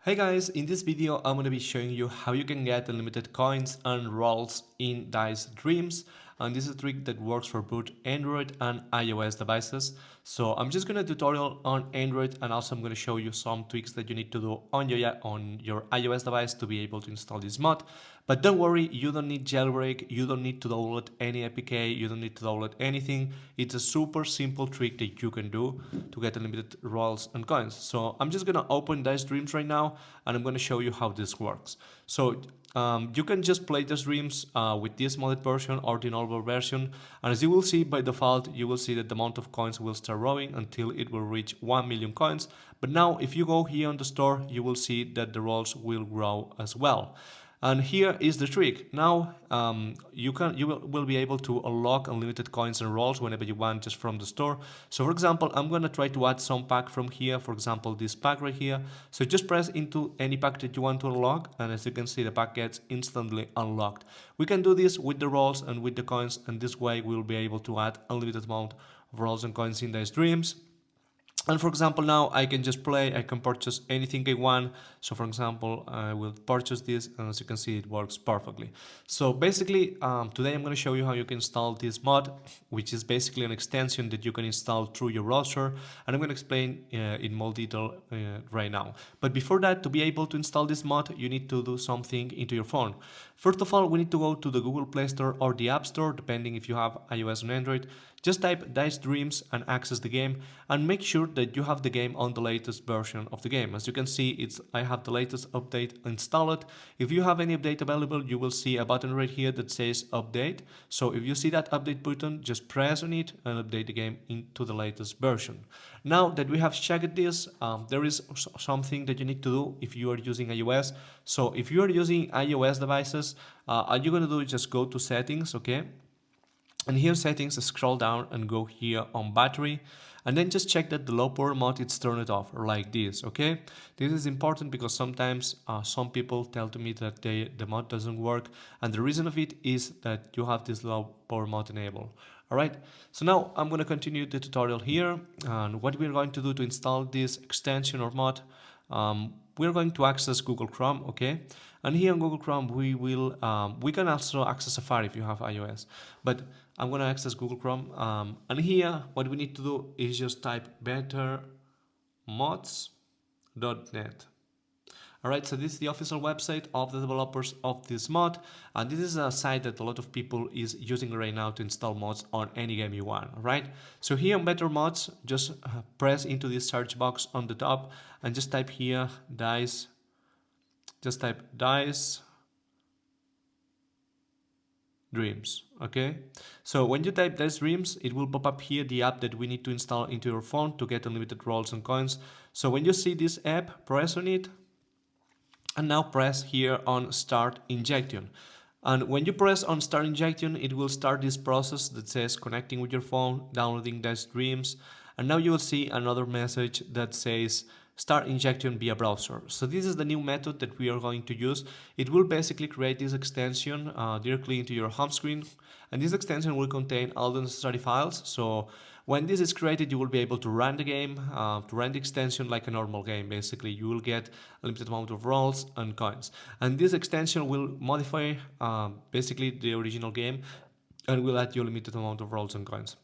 Hey guys, in this video I'm going to be showing you how you can get unlimited coins and rolls in Dice Dreams, and this is a trick that works for both Android and iOS devices. So I'm just going to tutorial on Android, and also I'm going to show you some tweaks that you need to do on your iOS device to be able to install this mod. But don't worry, you don't need jailbreak, you don't need to download any APK, you don't need to download anything. It's a super simple trick that you can do to get unlimited rolls and coins. So I'm just going to open Dice Dreams right now, and I'm going to show you how this works. So you can just play the Dreams with this modded version or the normal version, and as you will see by default, you will see that the amount of coins will start growing until it will reach 1 million coins. But now if you go here on the store, you will see that the rolls will grow as well. And here is the trick. Now you will be able to unlock unlimited coins and rolls whenever you want, just from the store. So for example, I'm going to try to add some pack from here, for example this pack right here. So just press into any pack that you want to unlock, and as you can see, the pack gets instantly unlocked. We can do this with the rolls and with the coins, and this way we'll be able to add unlimited amount of rolls and coins in Dice Dreams. And for example, now I can just play, I can purchase anything I want. So for example, I will purchase this, and as you can see, it works perfectly. So basically, today I'm going to show you how you can install this mod, which is basically an extension that you can install through your browser. And I'm going to explain in more detail right now. But before that, to be able to install this mod, you need to do something into your phone. First of all, we need to go to the Google Play Store or the App Store, depending if you have iOS or Android. Just type Dice Dreams and access the game, and make sure that you have the game on the latest version of the game. As you can see, I have the latest update installed. If you have any update available, you will see a button right here that says update. So if you see that update button, just press on it and update the game into the latest version. Now that we have checked this, there is something that you need to do if you are using iOS. So if you are using iOS devices, all you're going to do is just go to settings, okay? And here settings, scroll down and go here on battery, and then just check that the low power mode is turned off, like this, okay? This is important because sometimes some people tell to me that the mod doesn't work, and the reason of it is that you have this low power mode enabled. Alright, so now I'm going to continue the tutorial here, and what we're going to do to install this extension or mod, we're going to access Google Chrome, okay? And here on Google Chrome, we can also access Safari if you have iOS, but I'm going to access Google Chrome, and here what we need to do is just type bettermods.net. Alright, so this is the official website of the developers of this mod, and this is a site that a lot of people is using right now to install mods on any game you want. Alright, so here on Better Mods, just press into this search box on the top and just type here Dice, just type Dice Dreams, okay? So when you type Dice Dreams, it will pop up here the app that we need to install into your phone to get unlimited rolls and coins. So when you see this app, press on it, and now press here on Start Injection. And when you press on Start Injection, it will start this process that says connecting with your phone, downloading Dice Dreams, and now you will see another message that says Start Injection via browser. So this is the new method that we are going to use. It will basically create this extension directly into your home screen, and this extension will contain all the necessary files. So when this is created, you will be able to run the game, to run the extension like a normal game. Basically, you will get a limited amount of rolls and coins, and this extension will modify basically the original game and will add you a limited amount of rolls and coins.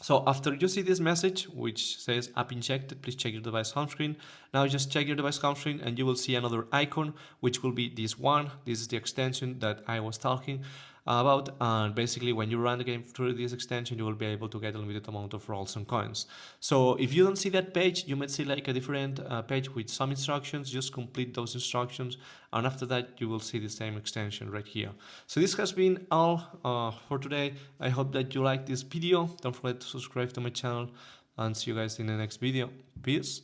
So after you see this message which says app injected, please check your device home screen. Now just check your device home screen and you will see another icon, which will be this one. This is the extension that I was talking about, and basically when you run the game through this extension, you will be able to get a limited amount of rolls and coins. So if you don't see that page, you might see like a different page with some instructions. Just complete those instructions, and after that you will see the same extension right here. So this has been all for today. I hope that you liked this video. Don't forget to subscribe to my channel, and see you guys in the next video. Peace.